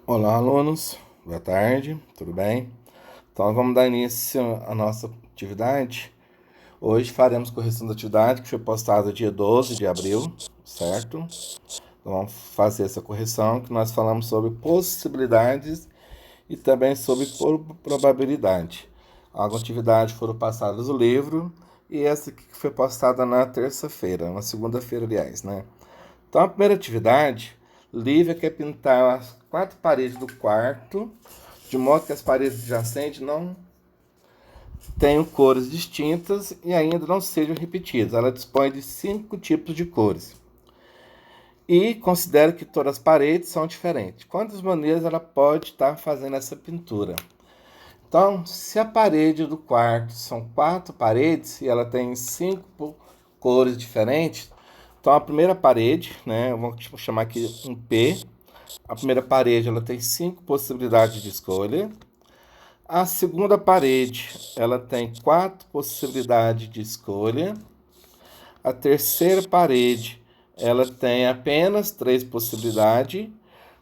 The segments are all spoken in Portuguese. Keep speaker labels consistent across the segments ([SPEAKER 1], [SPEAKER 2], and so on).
[SPEAKER 1] Olá, alunos. Boa tarde, tudo bem? Então, vamos dar início à nossa atividade. Hoje faremos correção da atividade que foi postada dia 12 de abril, certo? Então, vamos fazer essa correção que nós falamos sobre possibilidades e também sobre probabilidade. Algumas atividades foram passadas no livro e essa aqui que foi postada na terça-feira, na segunda-feira, aliás, né? Então, a primeira atividade, Lívia quer pintar as 4 paredes do quarto, de modo que as paredes adjacentes não tenham cores distintas e ainda não sejam repetidas. Ela dispõe de 5 tipos de cores. E considera que todas as paredes são diferentes. Quantas maneiras ela pode estar fazendo essa pintura? Então, se a parede do quarto são 4 paredes e ela tem 5 cores diferentes, então a primeira parede, né, vamos chamar aqui um P. A primeira parede ela tem 5 possibilidades de escolha. A segunda parede ela tem 4 possibilidades de escolha. A terceira parede ela tem apenas 3 possibilidades,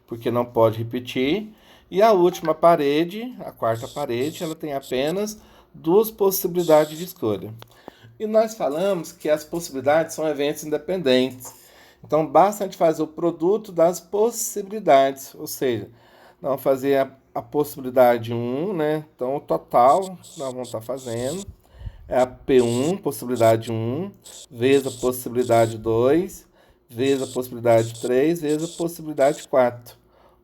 [SPEAKER 1] porque não pode repetir. E a última parede, a quarta parede, ela tem apenas 2 possibilidades de escolha. E nós falamos que as possibilidades são eventos independentes. Então, basta a gente fazer o produto das possibilidades, ou seja, nós vamos fazer a possibilidade 1, né? Então, o total nós vamos estar fazendo é a P1, possibilidade 1, vezes a possibilidade 2, vezes a possibilidade 3, vezes a possibilidade 4.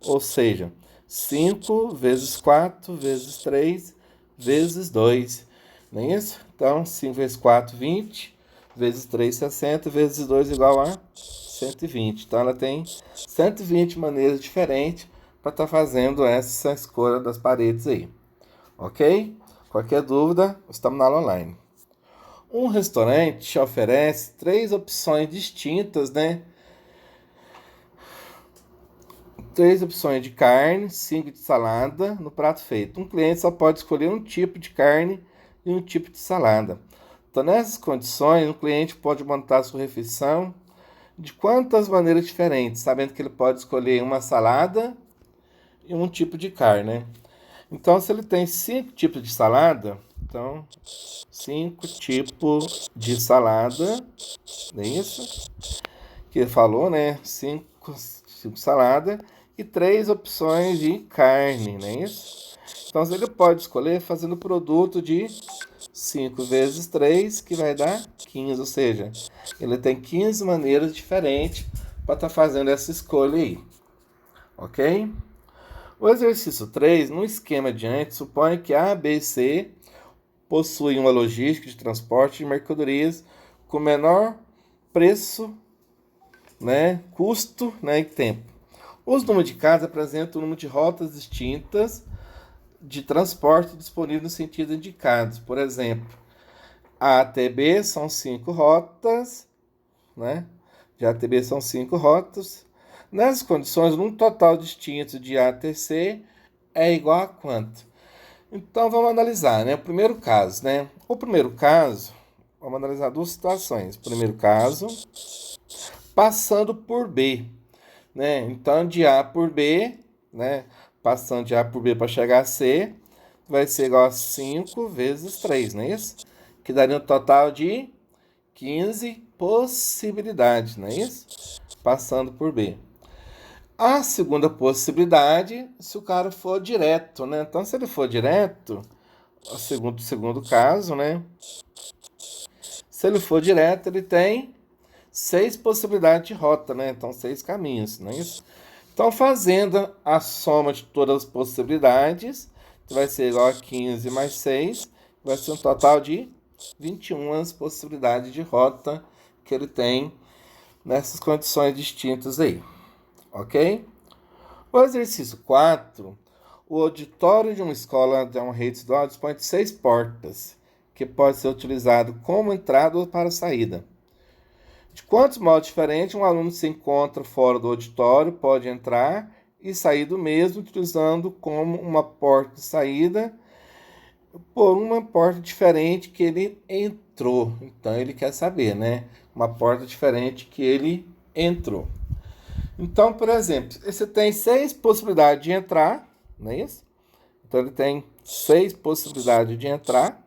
[SPEAKER 1] Ou seja, 5 vezes 4 vezes 3 vezes 2. Não é isso? Então, 5 vezes 4, 20, vezes 3, 60, vezes 2 igual a 120. Então, ela tem 120 maneiras diferentes para estar fazendo essa escolha das paredes aí. Ok? Qualquer dúvida, estamos na aula online. Um restaurante oferece 3 opções distintas, né? 3 opções de carne, 5 de salada no prato feito. Um cliente só pode escolher um tipo de carne e um tipo de salada. Então, nessas condições, o cliente pode montar sua refeição de quantas maneiras diferentes, sabendo que ele pode escolher uma salada e um tipo de carne, né? Então, se ele tem 5 tipos de salada, então 5 tipos de salada, não é isso? Que ele falou, né? 5 salada e 3 opções de carne, não é isso? Então, ele pode escolher fazendo o produto de 5 vezes 3, que vai dar 15, ou seja, ele tem 15 maneiras diferentes para estar fazendo essa escolha aí, ok? O exercício 3, no esquema adiante, supõe que A, B e C possuem uma logística de transporte de mercadorias com menor preço, né, custo, né, e tempo. Os números de casa apresentam o número de rotas distintas de transporte disponíveis no sentido indicado. Por exemplo, A até B são 5 rotas, né? De A até B são 5 rotas. Nessas condições, um total distinto de A até C é igual a quanto? Então, vamos analisar, né? O primeiro caso, né? O primeiro caso, vamos analisar duas situações. O primeiro caso, passando por B, né? Então, de A por B, né? Passando de A por B para chegar a C, vai ser igual a 5 vezes 3, não é isso? Que daria um total de 15 possibilidades, não é isso? Passando por B. A segunda possibilidade, se o cara for direto, né? Então, se ele for direto, o segundo caso, né? Se ele for direto, ele tem 6 possibilidades de rota, né? Então, 6 caminhos, não é isso? Então, fazendo a soma de todas as possibilidades, que vai ser igual a 15 mais 6, vai ser um total de 21 possibilidades de rota que ele tem nessas condições distintas aí, ok? O exercício 4, o auditório de uma escola de uma rede estadual dispõe de 6 portas, que pode ser utilizado como entrada ou para saída. De quantos modos diferentes um aluno se encontra fora do auditório pode entrar e sair do mesmo, utilizando como uma porta de saída por uma porta diferente que ele entrou. Então ele quer saber, né? Uma porta diferente que ele entrou. Então, por exemplo, você tem 6 possibilidades de entrar, não é isso? Então, ele tem 6 possibilidades de entrar.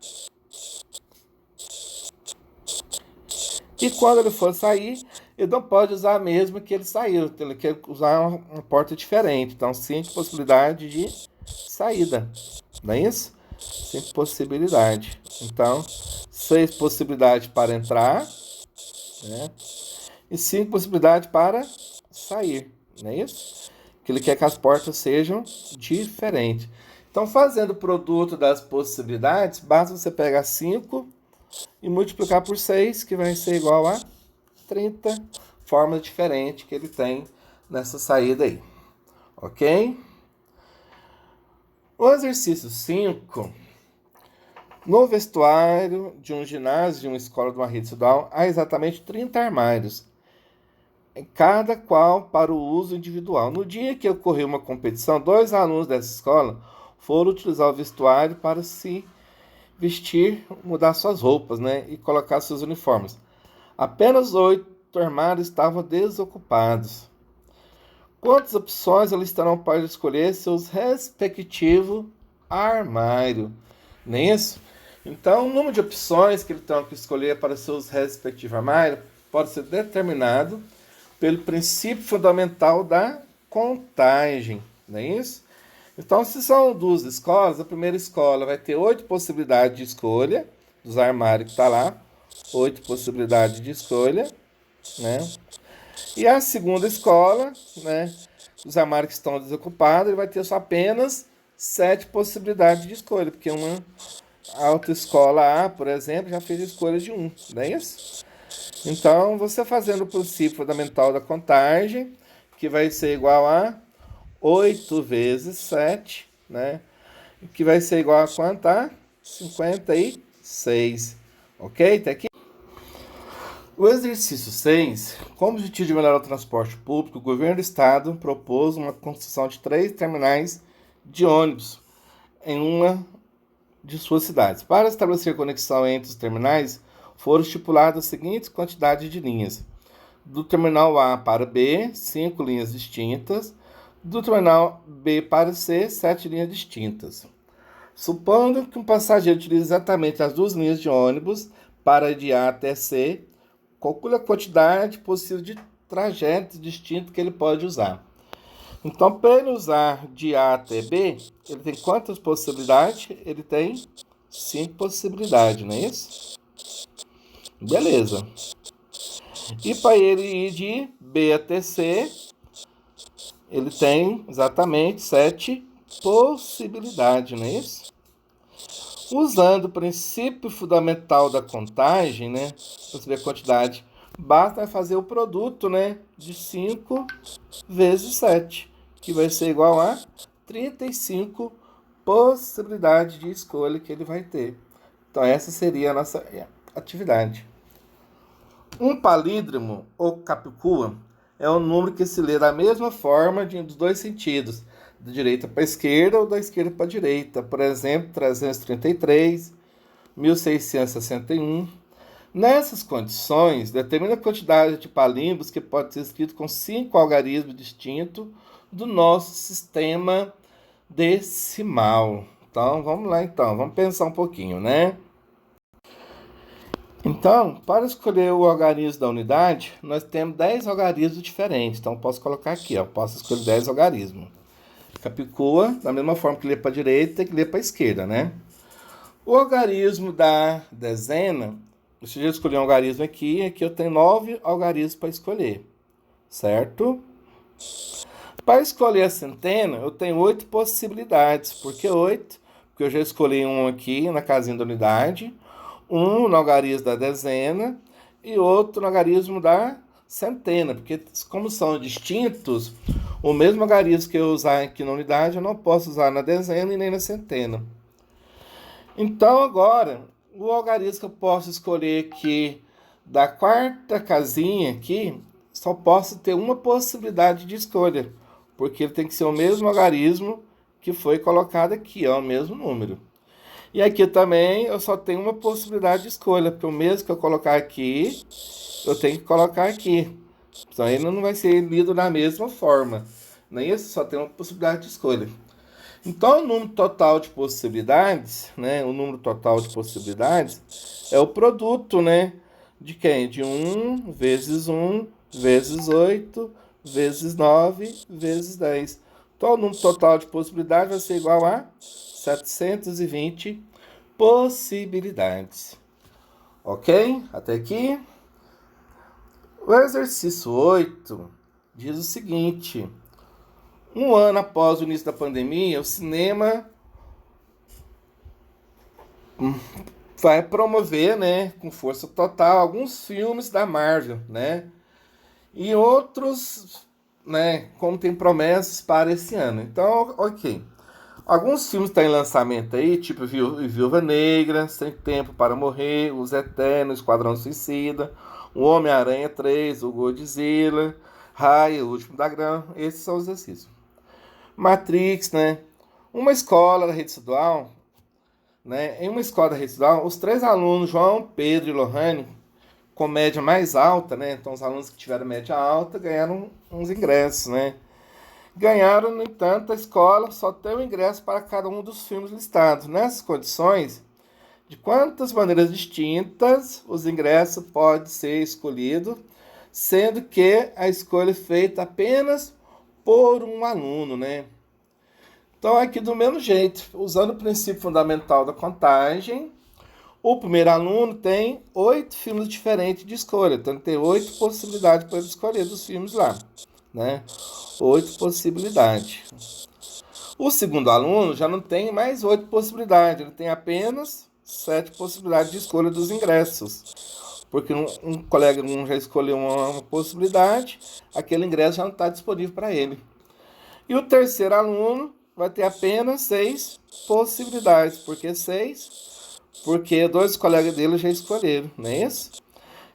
[SPEAKER 1] E quando ele for sair, ele não pode usar a mesma que ele saiu. Ele quer usar uma porta diferente. Então, 5 possibilidades de saída. Não é isso? 5 possibilidades. Então, 6 possibilidades para entrar, né? E 5 possibilidades para sair. Não é isso? Que ele quer que as portas sejam diferentes. Então, fazendo o produto das possibilidades, basta você pegar 5 e multiplicar por 6, que vai ser igual a 30 formas diferentes que ele tem nessa saída aí. Ok? O exercício 5. No vestuário de um ginásio de uma escola de uma rede estadual, há exatamente 30 armários, cada qual para o uso individual. No dia que ocorreu uma competição, 2 alunos dessa escola foram utilizar o vestuário para se vestir, mudar suas roupas, né, e colocar seus uniformes. Apenas 8 armários estavam desocupados. Quantas opções eles terão para escolher seus respectivos armários? Não é isso? Então, o número de opções que eles terão que escolher para seus respectivos armários pode ser determinado pelo princípio fundamental da contagem. Não é isso? Então, se são 2 escolas, a primeira escola vai ter 8 possibilidades de escolha dos armários que está lá. 8 possibilidades de escolha, né? E a segunda escola, né? Os armários que estão desocupados, ele vai ter só apenas 7 possibilidades de escolha, porque uma autoescola A, por exemplo, já fez escolha de 1, não é isso? Então, você fazendo o princípio fundamental da contagem, que vai ser igual a 8 vezes 7, né? Que vai ser igual a quanto? A 56. Ok? Tá aqui? O exercício 6, como objetivo de melhorar o transporte público, o governo do estado propôs uma construção de 3 terminais de ônibus em uma de suas cidades. Para estabelecer conexão entre os terminais, foram estipuladas as seguintes quantidades de linhas. Do terminal A para B, 5 linhas distintas. Do terminal B para C, 7 linhas distintas. Supondo que um passageiro utilize exatamente as 2 linhas de ônibus para ir de A até C, calcule a quantidade possível de trajetos distintos que ele pode usar. Então, para ele usar de A até B, ele tem quantas possibilidades? Ele tem 5 possibilidades, não é isso? Beleza. E para ele ir de B até C, ele tem exatamente 7 possibilidades, não é isso? Usando o princípio fundamental da contagem, né, para saber a quantidade, basta fazer o produto, né, de 5 vezes 7, que vai ser igual a 35 possibilidades de escolha que ele vai ter. Então, essa seria a nossa atividade. Um palíndromo, ou capicua, é um número que se lê da mesma forma dos dois sentidos, da direita para a esquerda ou da esquerda para a direita. Por exemplo, 333, 1661. Nessas condições, determina a quantidade de palíndromos que pode ser escrito com 5 algarismos distintos do nosso sistema decimal. Então, vamos lá então, vamos pensar um pouquinho, né? Então, para escolher o algarismo da unidade, nós temos 10 algarismos diferentes. Então, eu posso colocar aqui, ó, posso escolher 10 algarismos. Capicua, da mesma forma que lê para a direita, tem que ler para a esquerda, né? O algarismo da dezena, se eu escolher um algarismo aqui eu tenho 9 algarismos para escolher, certo? Para escolher a centena, eu tenho 8 possibilidades. Por que 8? Porque eu já escolhi um aqui na casinha da unidade, um no algarismo da dezena e outro no algarismo da centena, porque como são distintos, o mesmo algarismo que eu usar aqui na unidade, eu não posso usar na dezena e nem na centena. Então, agora, o algarismo que eu posso escolher aqui da quarta casinha aqui, só posso ter uma possibilidade de escolha, porque ele tem que ser o mesmo algarismo que foi colocado aqui, ó, o mesmo número. E aqui também eu só tenho uma possibilidade de escolha, porque o mesmo que eu colocar aqui, eu tenho que colocar aqui. Então ele não vai ser lido da mesma forma. Nem isso, só tem uma possibilidade de escolha. Então, o número total de possibilidades, né? O número total de possibilidades é o produto, né? De quem? De um vezes 8 vezes 9 vezes 10. Então, o número total de possibilidades vai ser igual a 720 possibilidades. Ok? Até aqui. O exercício 8 diz o seguinte: um ano após o início da pandemia, o cinema vai promover, né, com força total, alguns filmes da Marvel, né? E outros, né, como tem promessas para esse ano. Então, ok. Alguns filmes estão em lançamento aí, tipo Viúva Negra, Sem Tempo para Morrer, Os Eternos, Esquadrão Suicida, O Homem-Aranha 3, o Godzilla, Raya, O Último Dragão. Esses são os exercícios. Matrix, né? Uma escola da rede estadual, né? Em uma escola da rede estadual, os 3 alunos, João, Pedro e Lohane, com média mais alta, né? Então, os alunos que tiveram média alta ganharam uns ingressos, né? Ganharam, no entanto, a escola só tem um ingresso para cada um dos filmes listados. Nessas condições, de quantas maneiras distintas os ingressos podem ser escolhidos, sendo que a escolha é feita apenas por um aluno, né? Então, aqui do mesmo jeito, usando o princípio fundamental da contagem, o primeiro aluno tem 8 filmes diferentes de escolha. Então, ele tem 8 possibilidades para ele escolher dos filmes lá, né? 8 possibilidades. O segundo aluno já não tem mais 8 possibilidades, ele tem apenas 7 possibilidades de escolha dos ingressos. Porque um colega já escolheu uma possibilidade, aquele ingresso já não está disponível para ele. E o terceiro aluno vai ter apenas 6 possibilidades. Por que 6? Porque 2 colegas dele já escolheram, não é isso?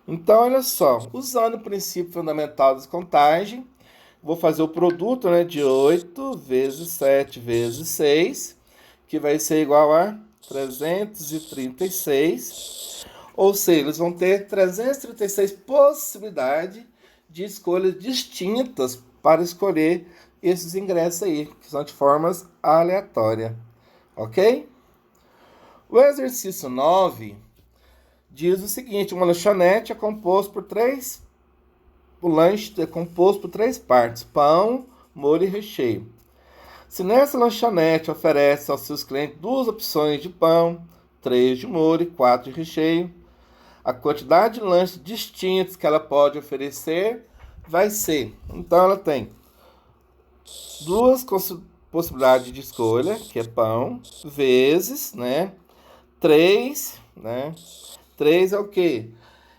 [SPEAKER 1] Então, olha só, usando o princípio fundamental da contagem, vou fazer o produto, né, de 8 vezes 7 vezes 6, que vai ser igual a 336. Ou seja, eles vão ter 336 possibilidades de escolhas distintas para escolher esses ingressos aí, que são de formas aleatórias. Ok? O exercício 9 diz o seguinte: uma lanchonete é composto por três. O lanche é composto por 3 partes: pão, molho e recheio. Se nessa lanchonete oferece aos seus clientes 2 opções de pão, 3 de molho e 4 de recheio, a quantidade de lanches distintos que ela pode oferecer vai ser. Então ela tem 2 possibilidades de escolha, que é pão, vezes, né? 3, né? 3 é o quê?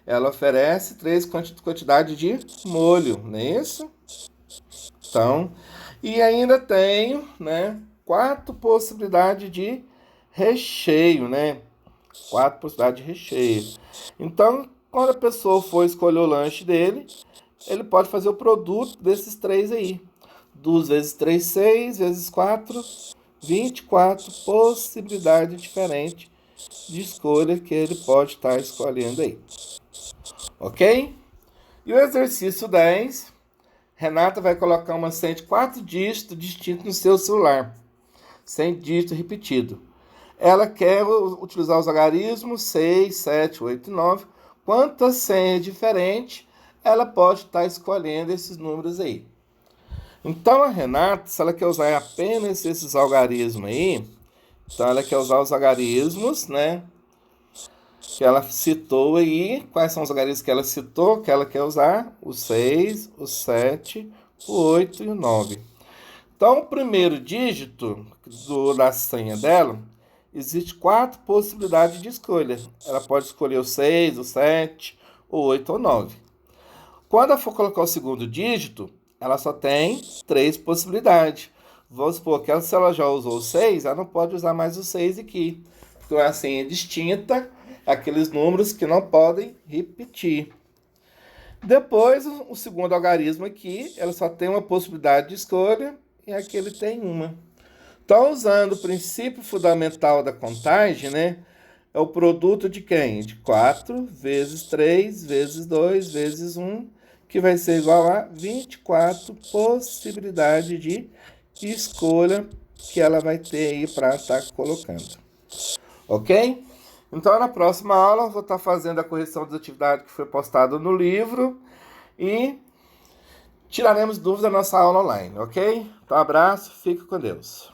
[SPEAKER 1] Ela oferece 3 quantidades de molho, não é isso? Então, e ainda tenho, né, 4 possibilidades de recheio, né? 4 possibilidades de recheio. Então, quando a pessoa for escolher o lanche dele, ele pode fazer o produto desses 3 aí. 2 vezes 3, 6, vezes 4, 24 possibilidades diferentes de escolha que ele pode estar escolhendo aí. Ok? E o exercício 10, Renata vai colocar uma senha de 4 dígitos distintos no seu celular, sem dígito repetido. Ela quer utilizar os algarismos 6, 7, 8 e 9. Quantas senhas diferentes ela pode estar escolhendo esses números aí? Então a Renata, se ela quer usar apenas esses algarismos aí, então ela quer usar os algarismos, né? Que ela citou aí. Quais são os algarismos que ela citou, que ela quer usar? O 6, o 7, o 8 e o 9. Então, o primeiro dígito da senha dela, existe 4 possibilidades de escolha. Ela pode escolher o 6, o 7, o 8 ou 9. Quando ela for colocar o segundo dígito, ela só tem 3 possibilidades. Vamos supor que se ela já usou o 6, ela não pode usar mais o 6 aqui. Então, a senha é distinta, aqueles números que não podem repetir. Depois, o segundo algarismo aqui, ela só tem uma possibilidade de escolha e aqui ele tem uma. Então, usando o princípio fundamental da contagem, né? É o produto de quem? De 4 vezes 3 vezes 2 vezes 1, que vai ser igual a 24 possibilidades de escolha que ela vai ter aí para estar colocando. Ok? Então, na próxima aula, eu vou estar fazendo a correção das atividades que foi postada no livro e tiraremos dúvidas da nossa aula online, ok? Então, abraço, fique com Deus.